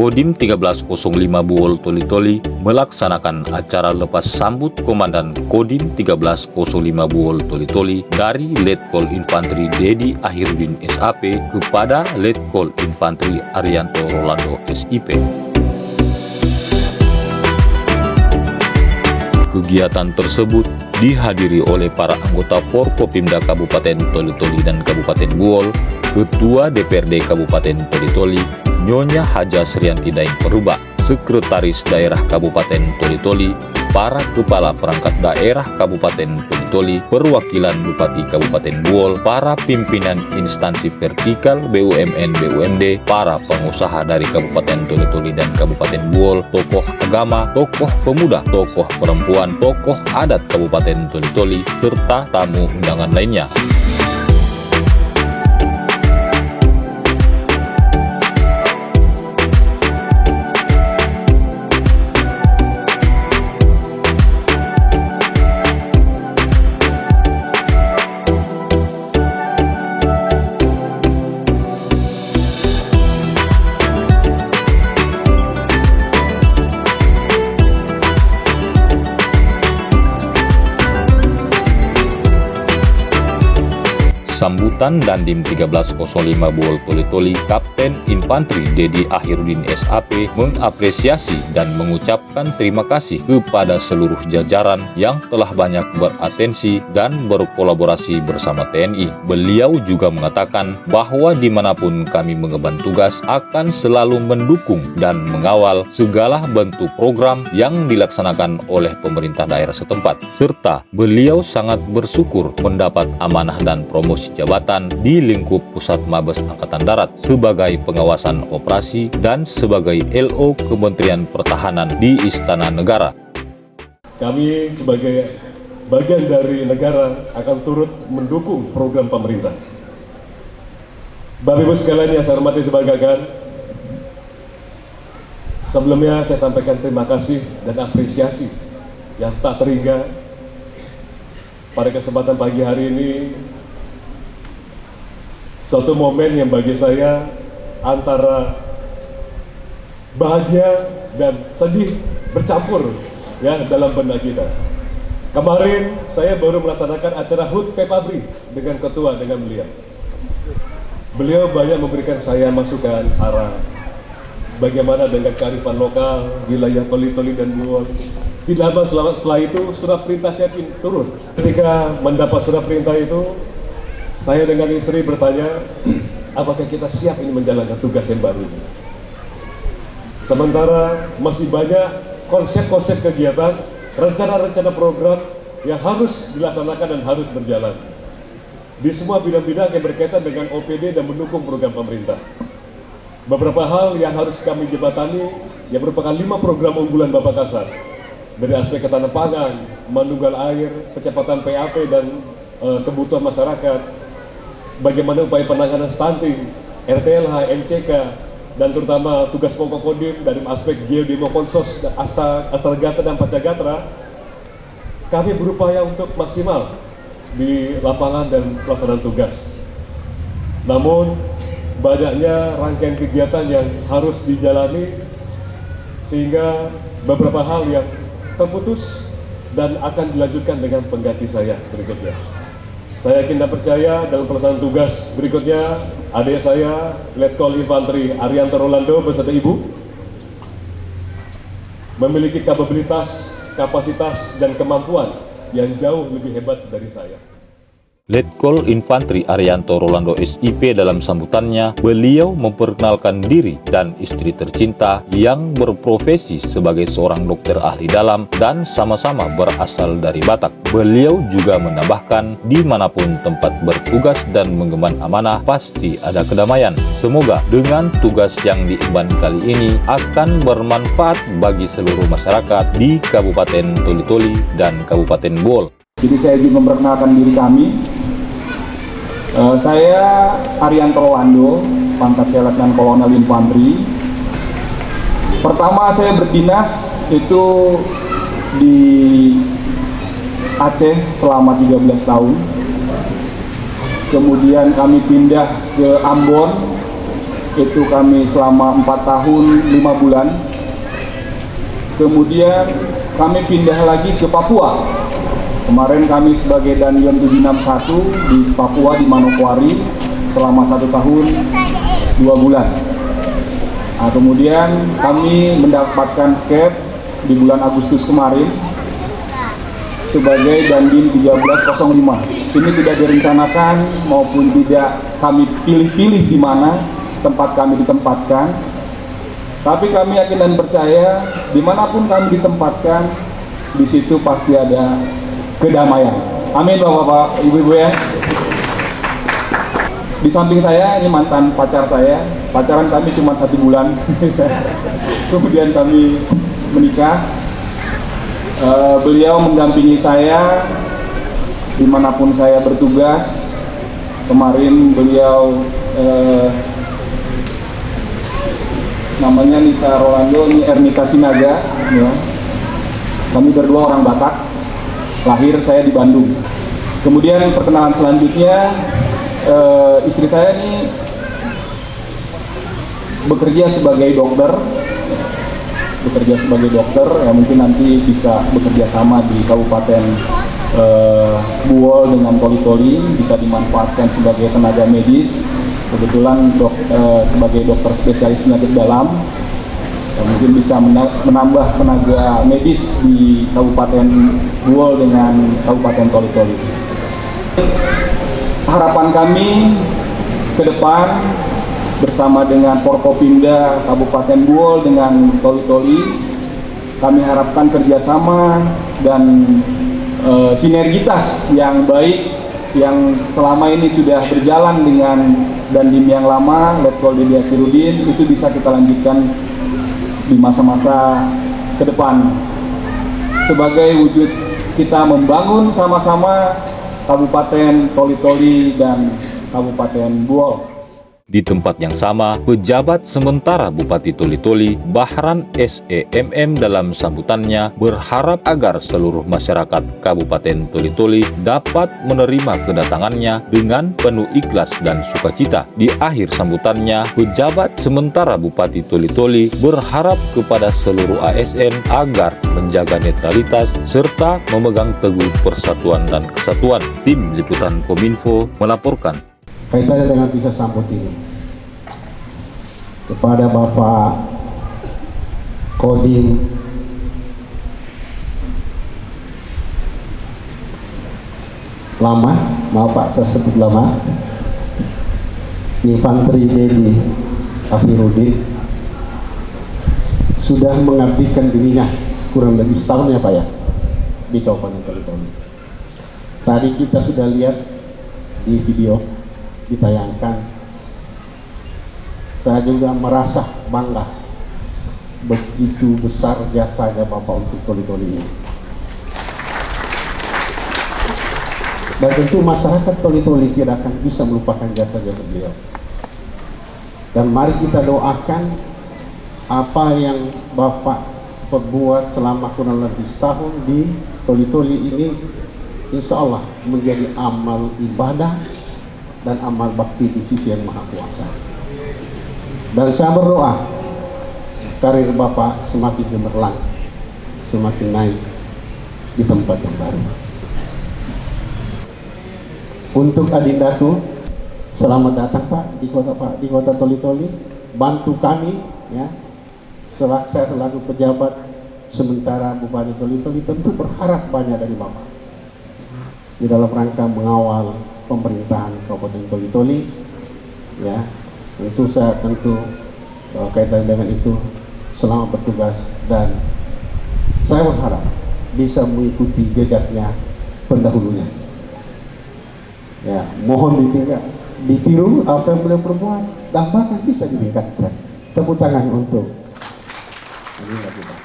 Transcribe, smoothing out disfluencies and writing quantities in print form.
Kodim 1305 Buol Toli-Toli melaksanakan acara lepas sambut Komandan Kodim 1305 Buol Toli-Toli dari Letkol Infantri Dedi Akhirudin SAP kepada Letkol Infantri Arianto Rolando SIP. Kegiatan tersebut dihadiri oleh para anggota Forkopimda Kabupaten Toli-Toli dan Kabupaten Buol, Ketua DPRD Kabupaten Toli-Toli, Nyonya Haja Srianti Daeng Perubah, Sekretaris Daerah Kabupaten Toli-Toli, para Kepala Perangkat Daerah Kabupaten Toli-Toli, perwakilan Bupati Kabupaten Buol, para pimpinan instansi vertikal BUMN-BUMD, para pengusaha dari Kabupaten Toli-Toli dan Kabupaten Buol, tokoh agama, tokoh pemuda, tokoh perempuan, tokoh adat Kabupaten Toli-Toli, serta tamu undangan lainnya. Sambutan Dandim 1305 Buol Toli-Toli, Kapten Infantri Dedi Akhirudin SAP mengapresiasi dan mengucapkan terima kasih kepada seluruh jajaran yang telah banyak beratensi dan berkolaborasi bersama TNI. Beliau juga mengatakan bahwa dimanapun kami mengemban tugas akan selalu mendukung dan mengawal segala bentuk program yang dilaksanakan oleh pemerintah daerah setempat, serta beliau sangat bersyukur mendapat amanah dan promosi jabatan di lingkup Pusat Mabes Angkatan Darat sebagai pengawasan operasi dan sebagai LO Kementerian Pertahanan di Istana Negara. Kami sebagai bagian dari negara akan turut mendukung program pemerintah. Bapak Ibu sekalian yang saya hormati sebagai sebelumnya saya sampaikan terima kasih dan apresiasi yang tak terhingga pada kesempatan pagi hari ini. Suatu momen yang bagi saya antara bahagia dan sedih bercampur ya dalam benak kita. Kemarin saya baru melaksanakan acara HUT Pepabri dengan ketua, dengan beliau. Beliau banyak memberikan saya masukan, saran bagaimana dengan kearifan lokal wilayah Toli-Toli dan Buol. Tidak lama setelah itu surat perintah saya turun. Ketika mendapat surat perintah itu, saya dengan istri bertanya, apakah kita siap ini menjalankan tugas yang baru ini? Sementara masih banyak konsep-konsep kegiatan, rencana-rencana program yang harus dilaksanakan dan harus berjalan di semua bidang-bidang yang berkaitan dengan OPD dan mendukung program pemerintah. Beberapa hal yang harus kami jembatani yang merupakan 5 program unggulan Bapak Kasar, dari aspek ketahanan pangan, manunggal air, kecepatan PAP dan kebutuhan masyarakat, bagaimana upaya penanganan stunting, RTLH, MCK, dan terutama tugas pokok Kodim dari aspek Geodemo Konsos, Astragata dan Pacagatra. Kami berupaya untuk maksimal di lapangan dan pelaksanaan tugas. Namun banyaknya rangkaian kegiatan yang harus dijalani sehingga beberapa hal yang terputus dan akan dilanjutkan dengan pengganti saya berikutnya. Saya yakin dan percaya dalam pelaksanaan tugas berikutnya, adik saya, Letkol Infantri Arianto Rolando beserta Ibu, memiliki kapabilitas, kapasitas, dan kemampuan yang jauh lebih hebat dari saya. Letkol Infantri Arianto Rolando SIP dalam sambutannya, beliau memperkenalkan diri dan istri tercinta yang berprofesi sebagai seorang dokter ahli dalam dan sama-sama berasal dari Batak. Beliau juga menambahkan, dimanapun tempat bertugas dan mengemban amanah, pasti ada kedamaian. Semoga dengan tugas yang diemban kali ini akan bermanfaat bagi seluruh masyarakat di Kabupaten Toli-Toli dan Kabupaten Buol. Jadi saya juga memperkenalkan diri kami. Saya Arianto Rolando, pangkat saya Letnan Kolonel Infantri. Pertama saya berdinas itu di Aceh selama 13 tahun. Kemudian kami pindah ke Ambon itu kami selama 4 tahun 5 bulan. Kemudian kami pindah lagi ke Papua. Kemarin kami sebagai Dandion 761 di Papua di Manokwari selama 1 tahun 2 bulan. Nah, kemudian kami mendapatkan skep di bulan Agustus kemarin sebagai Dandim 1305. Ini tidak direncanakan maupun tidak kami pilih-pilih di mana tempat kami ditempatkan. Tapi kami yakin dan percaya dimanapun kami ditempatkan, di situ pasti ada kedamaian. Amin Bapak-bapak, Ibu-ibu ya. Di samping saya ini mantan pacar saya. Pacaran kami cuma 1 bulan. Kemudian kami menikah. Beliau mendampingi saya dimanapun saya bertugas. Kemarin beliau namanya Nita Rolando, ini Ernita Sinaga ya. Kami berdua orang Batak, lahir saya di Bandung. Kemudian perkenalan selanjutnya, istri saya ini bekerja sebagai dokter ya, mungkin nanti bisa bekerja sama di Kabupaten Buol dengan Toli-Toli, bisa dimanfaatkan sebagai tenaga medis. Kebetulan sebagai dokter spesialis penyakit dalam, mungkin bisa menambah tenaga medis di Kabupaten Buol dengan Kabupaten Toli-Toli. Harapan kami ke depan bersama dengan Forkopimda Kabupaten Buol dengan Toli-Toli, kami harapkan kerjasama dan sinergitas yang baik yang selama ini sudah berjalan dengan Dandim yang lama, Letkol Dedi Akhirudin, itu bisa kita lanjutkan di masa-masa ke depan sebagai wujud kita membangun sama-sama Kabupaten Toli-Toli dan Kabupaten Buol. Di tempat yang sama, pejabat sementara Bupati Toli-Toli, Bahran SEMM dalam sambutannya berharap agar seluruh masyarakat Kabupaten Toli-Toli dapat menerima kedatangannya dengan penuh ikhlas dan sukacita. Di akhir sambutannya, pejabat sementara Bupati Toli-Toli berharap kepada seluruh ASN agar menjaga netralitas serta memegang teguh persatuan dan kesatuan. Tim Liputan Kominfo melaporkan. Kaitannya dengan bisa sambut ini kepada Bapak Kodim lama, maaf Pak saya sebut lama, Infanteri Dedi Akhirudin, sudah mengabdikan dirinya kurang lebih setahun ya Pak ya di Kabupaten Toli-Toli. Tadi kita sudah lihat di video ditayangkan, saya juga merasa bangga begitu besar jasanya Bapak untuk Toli-Toli ini. Dan tentu masyarakat Toli-Toli tidak akan bisa melupakan jasa-jasa beliau. Dan mari kita doakan apa yang Bapak perbuat selama kurang lebih setahun di Toli-Toli ini, insya Allah menjadi amal ibadah dan amal bakti di sisi yang Maha Kuasa. Dan saya berdoa karir Bapak semakin gemerlang, semakin naik di tempat yang baru. Untuk Adindaku, selamat datang Pak di kota Toli-Toli. Bantu kami ya. Saya selaku pejabat sementara Bupati Toli-Toli tentu berharap banyak dari Bapak di dalam rangka mengawal pemerintahan Kabupaten Toli-Toli ya. Tentu kaitan dengan itu selamat bertugas, dan saya berharap bisa mengikuti jejaknya pendahulunya ya. Mohon ditiru apa yang beliau perbuat dan bahkan bisa ditingkatkan. Tepuk tangan untuk ini.